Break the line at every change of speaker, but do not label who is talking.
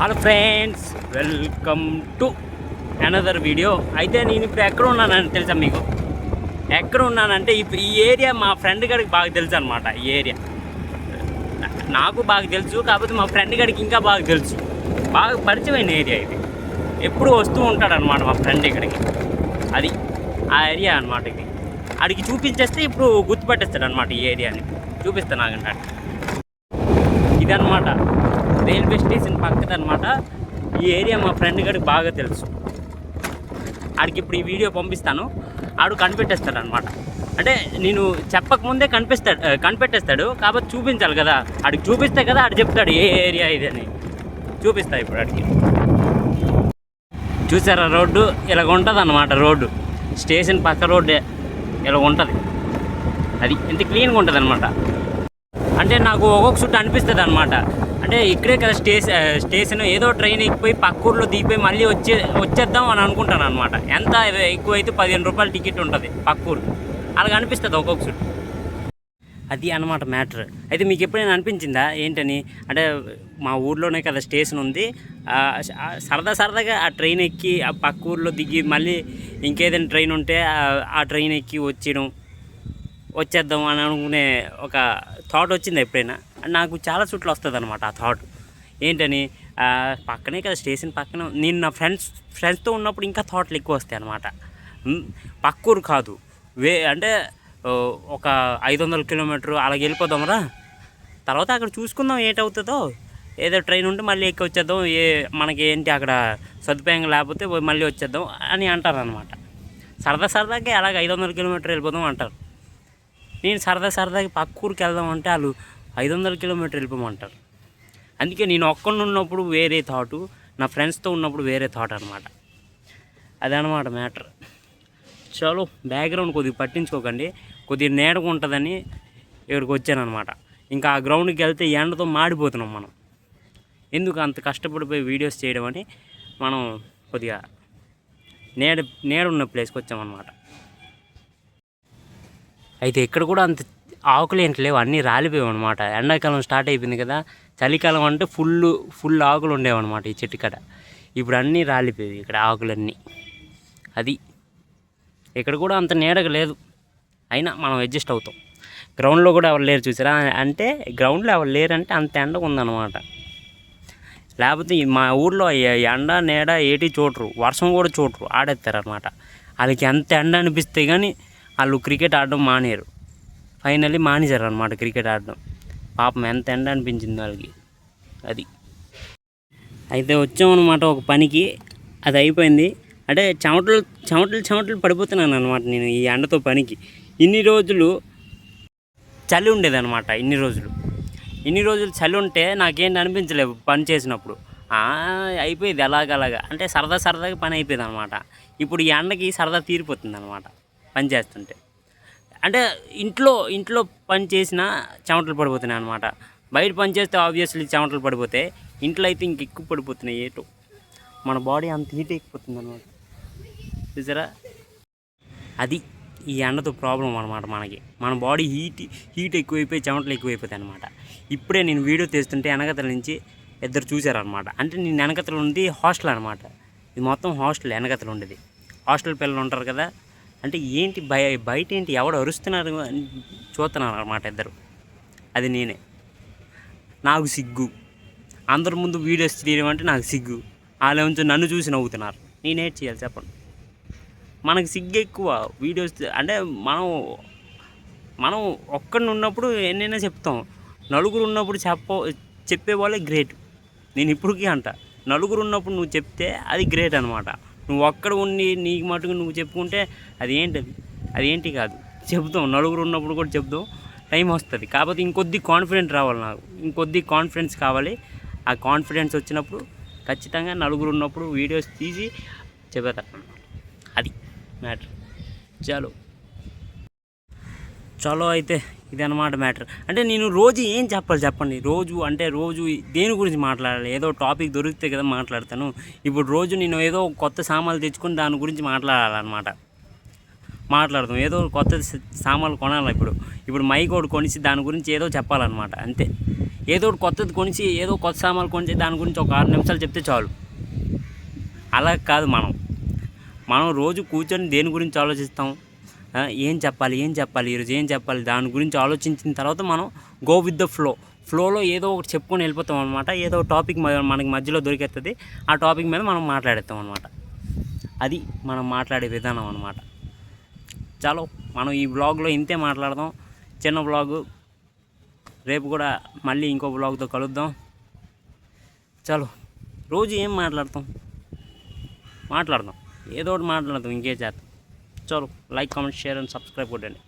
Hello friends, welcome to another video. అయితే నేను ఇప్పుడు ఎక్కడ ఉన్నానని తెలుసా మీకు? ఎక్కడ ఉన్నానంటే ఈ ఏరియా మా ఫ్రెండ్ గారికి బాగా తెలుసు అనమాట. ఈ ఏరియా నాకు బాగా తెలుసు, కాకపోతే మా ఫ్రెండ్ గారికి ఇంకా బాగా తెలుసు. బాగా పరిచయమైన ఏరియా ఇది. ఎప్పుడు వస్తూ ఉంటాడనమాట మా ఫ్రెండ్ ఇక్కడికి. అది ఆ ఏరియా అనమాట. ఇది అడిగి చూపించేస్తే ఇప్పుడు గుర్తుపట్టేస్తాడు అనమాట. ఈ ఏరియాని చూపిస్తాను నాకంటే. ఇదనమాట రైల్వే స్టేషన్ పక్కదనమాట. ఈ ఏరియా మా ఫ్రెండ్ గారికి బాగా తెలుసు. ఆడికి ఇప్పుడు ఈ వీడియో పంపిస్తాను, ఆడు కనిపెట్టేస్తాడు అనమాట. అంటే నేను చెప్పకముందే కనిపెట్టేస్తాడు. కాబట్టి చూపించాలి కదా, ఆడికి చూపిస్తే కదా ఆడు చెప్తాడు ఏ ఏరియా ఇది అని. చూపిస్తా ఇప్పుడు ఆడికి. చూసారా రోడ్డు ఇలాగ ఉంటుంది అన్నమాట. రోడ్డు స్టేషన్ పక్క రోడ్డే ఇలా ఉంటుంది. అది ఎంత క్లీన్గా ఉంటుంది అనమాట. అంటే నాకు ఒక్కొక్క చుట్టూ అనిపిస్తుంది అనమాట. అంటే ఇక్కడే కదా స్టేషన్, ఏదో ట్రైన్ ఎక్కిపోయి పక్క ఊర్లో దిగిపోయి మళ్ళీ వచ్చేద్దాం అని అనుకుంటాను అనమాట. ఎంత ఎక్కువైతే 15 రూపాయల టికెట్ ఉంటుంది పక్క ఊరు. అలాగ అనిపిస్తుంది ఒక్కొక్క చుట్టూ. అది అన్నమాట మ్యాటర్. అయితే మీకు ఎప్పుడైనా అనిపించిందా ఏంటని? అంటే మా ఊర్లోనే కదా స్టేషన్ ఉంది, సరదాగా ఆ ట్రైన్ ఎక్కి ఆ పక్క ఊర్లో దిగి మళ్ళీ ఇంకేదైనా ట్రైన్ ఉంటే ఆ ట్రైన్ ఎక్కి వచ్చేద్దాం అని అనుకునే ఒక థాట్ వచ్చింది ఎప్పుడైనా? నాకు చాలా చుట్లు వస్తుంది అనమాట ఆ థాట్. ఏంటని, పక్కనే కదా స్టేషన్ పక్కన. నేను నా ఫ్రెండ్స్తో ఉన్నప్పుడు ఇంకా థాట్లు ఎక్కువ వస్తాయి అనమాట. పక్కూరు కాదు, అంటే ఒక 500 కిలోమీటరు అలాగ వెళ్ళిపోదాంరా, తర్వాత అక్కడ చూసుకుందాం ఏటవుతుందో. ఏదో ట్రైన్ ఉంటే మళ్ళీ ఎక్కి వచ్చేద్దాం, మనకి ఏంటి అక్కడ సదుపాయంగా లేకపోతే మళ్ళీ వచ్చేద్దాం అని అంటారు అనమాట. సరదాగా అలాగ 500 కిలోమీటర్లు వెళ్ళిపోదాం అంటారు. నేను సరదాగా పక్క ఊరికి వెళ్దాం అంటే వాళ్ళు 500 కిలోమీటర్లు వెళ్ళిపోమంటారు. అందుకే నేను ఒక్కడిని ఉన్నప్పుడు వేరే థాటు, నా ఫ్రెండ్స్తో ఉన్నప్పుడు వేరే థాట్ అనమాట. అదనమాట మ్యాటర్. చలో, బ్యాక్గ్రౌండ్ కొద్దిగా పట్టించుకోకండి, కొద్దిగా నీడగా ఉంటుందని ఇక్కడికి వచ్చానమాట. ఇంకా ఆ గ్రౌండ్కి వెళ్తే ఎండతో మాడిపోతున్నాం మనం. ఎందుకు అంత కష్టపడిపోయి వీడియోస్ చేయడం అని మనం కొద్దిగా నీడ ఉన్న ప్లేస్కి వచ్చామన్నమాట. అయితే ఇక్కడ కూడా అంత ఆకులు ఏంటి లేవు, అన్నీ రాలిపోయావు అనమాట. ఎండాకాలం స్టార్ట్ అయిపోయింది కదా, చలికాలం అంటే ఫుల్ ఆకులు ఉండేవన్నమాట ఈ చెట్టు కాడ. ఇప్పుడు అన్నీ రాలిపోయాయి ఇక్కడ ఆకులన్నీ. అది ఇక్కడ కూడా అంత నీడగా లేదు, అయినా మనం అడ్జస్ట్ అవుతాం. గ్రౌండ్లో కూడా ఎవరు లేరు చూసారా? అంటే గ్రౌండ్లో ఎవరు లేరంటే అంత ఎండగా ఉందన్నమాట. లేకపోతే మా ఊర్లో ఎండ నీడ ఏటి చూడరు, వర్షం కూడా చూడరు, ఆడేస్తారనమాట. వాళ్ళకి ఎంత ఎండ అనిపిస్తే కానీ వాళ్ళు క్రికెట్ ఆడడం మానేరు. ఫైనల్లీ మానేశారు అనమాట క్రికెట్ ఆడడం. పాపం ఎంత ఎండ అనిపించింది వాళ్ళకి. అది అయితే వచ్చామన్నమాట ఒక పనికి. అది అయిపోయింది. అంటే చెమటలు పడిపోతున్నాను అనమాట నేను ఈ ఎండతో పనికి. ఇన్ని రోజులు చలి ఉండేదన్నమాట. ఇన్ని రోజులు చలి ఉంటే నాకేంటి అనిపించలేదు పని చేసినప్పుడు. అయిపోయేది అలాగా, అంటే సరదాగా పని అయిపోయేది అనమాట. ఇప్పుడు ఈ ఎండకి సరదా తీరిపోతుంది అనమాట పని చేస్తుంటే. అంటే ఇంట్లో పని చేసినా చెమటలు పడిపోతున్నాయి అనమాట. బయట పని చేస్తే ఆబ్వియస్లీ చెమటలు పడిపోతాయి, ఇంట్లో అయితే ఇంక ఎక్కువ పడిపోతున్నాయి. ఏటో మన బాడీ అంత హీట్ ఎక్కిపోతుంది అనమాట. చూసారా? అది ఈ ఎండతో ప్రాబ్లం అనమాట మనకి. మన బాడీ హీట్ ఎక్కువైపోయి చెమటలు ఎక్కువైపోతాయి అనమాట. ఇప్పుడే నేను వీడియో తీస్తుంటే వెనకతల నుంచి ఇద్దరు చూశారనమాట. అంటే నేను వెనకతల ఉంది హాస్టల్ అనమాట. ఇది మొత్తం హాస్టల్ వెనకతలు ఉండేది. హాస్టల్ పిల్లలు ఉంటారు కదా, అంటే ఏంటి బయట ఏంటి ఎవడు అరుస్తున్నారు అని చూస్తున్నారు అనమాట ఇద్దరు. అది నేనే. నాకు సిగ్గు, అందరి ముందు వీడియోస్ తీయడం అంటే నాకు సిగ్గు. వాళ్ళేమో నన్ను చూసి నవ్వుతున్నారు. నేనేం చేయాలి చెప్పండి? మనకి సిగ్గు ఎక్కువ వీడియోస్. అంటే మనం ఒక్కడిని ఉన్నప్పుడు ఎన్నైనా చెప్తాం, నలుగురు ఉన్నప్పుడు చెప్పేవాళ్ళే గ్రేట్. నేను ఇప్పటికీ అంట, నలుగురు ఉన్నప్పుడు నువ్వు చెప్తే అది గ్రేట్ అనమాట. నువ్వు ఒక్కడ ఉండి నీకు మటుకు నువ్వు చెప్పుకుంటే అది ఏంటి కాదు. చెప్తాం, నలుగురు ఉన్నప్పుడు కూడా చెప్తాం, టైం వస్తుంది. కాకపోతే ఇంకొద్ది కాన్ఫిడెంట్ రావాలి నాకు, ఇంకొద్ది కాన్ఫిడెన్స్ కావాలి. ఆ కాన్ఫిడెన్స్ వచ్చినప్పుడు ఖచ్చితంగా నలుగురు ఉన్నప్పుడు వీడియోస్ తీసి చెబుతాను అన్నమాట. అది మ్యాటర్. చలో అయితే ఇది అన్నమాట మ్యాటర్. అంటే నేను రోజు ఏం చెప్పండి? రోజు దేని గురించి మాట్లాడాలి? ఏదో టాపిక్ దొరికితే కదా మాట్లాడతాను. ఇప్పుడు రోజు నేను ఏదో కొత్త సామాన్లు తెచ్చుకొని దాని గురించి మాట్లాడాలన్నమాట. మాట్లాడదాం. ఏదో కొత్త సామాన్లు కొనాలి. ఇప్పుడు మైక్ ఒకటి కొనిసి దాని గురించి ఏదో చెప్పాలన్నమాట, అంతే. ఏదో ఒకటి కొత్తది కొనిసి ఏదో కొత్త సామాన్లు కొనిసి దాని గురించి ఒక 6 నిమిషాలు చెప్తే చాలు. అలా కాదు, మనం రోజు కూర్చొని దేని గురించి ఆలోచిస్తాం, ఏం చెప్పాలి ఈరోజు ఏం చెప్పాలి, దాని గురించి ఆలోచించిన తర్వాత మనం గో విత్ ద ఫ్లోలో ఏదో ఒకటి చెప్పుకొని వెళ్ళిపోతాం అనమాట. ఏదో టాపిక్ మనకి మధ్యలో దొరికేస్తుంది, ఆ టాపిక్ మీద మనం మాట్లాడేస్తాం అనమాట. అది మనం మాట్లాడే విధానం అనమాట. చలో, మనం ఈ వ్లాగ్లో ఇంతే మాట్లాడదాం, చిన్న వ్లాగు. రేపు కూడా మళ్ళీ ఇంకో వ్లాగ్తో కలుద్దాం. చలో, రోజు ఏం మాట్లాడదాం, ఏదో ఒకటి మాట్లాడదాం, ఇంకే చేద్దాం. చలో, like, comment, share and subscribe కొట్టండి.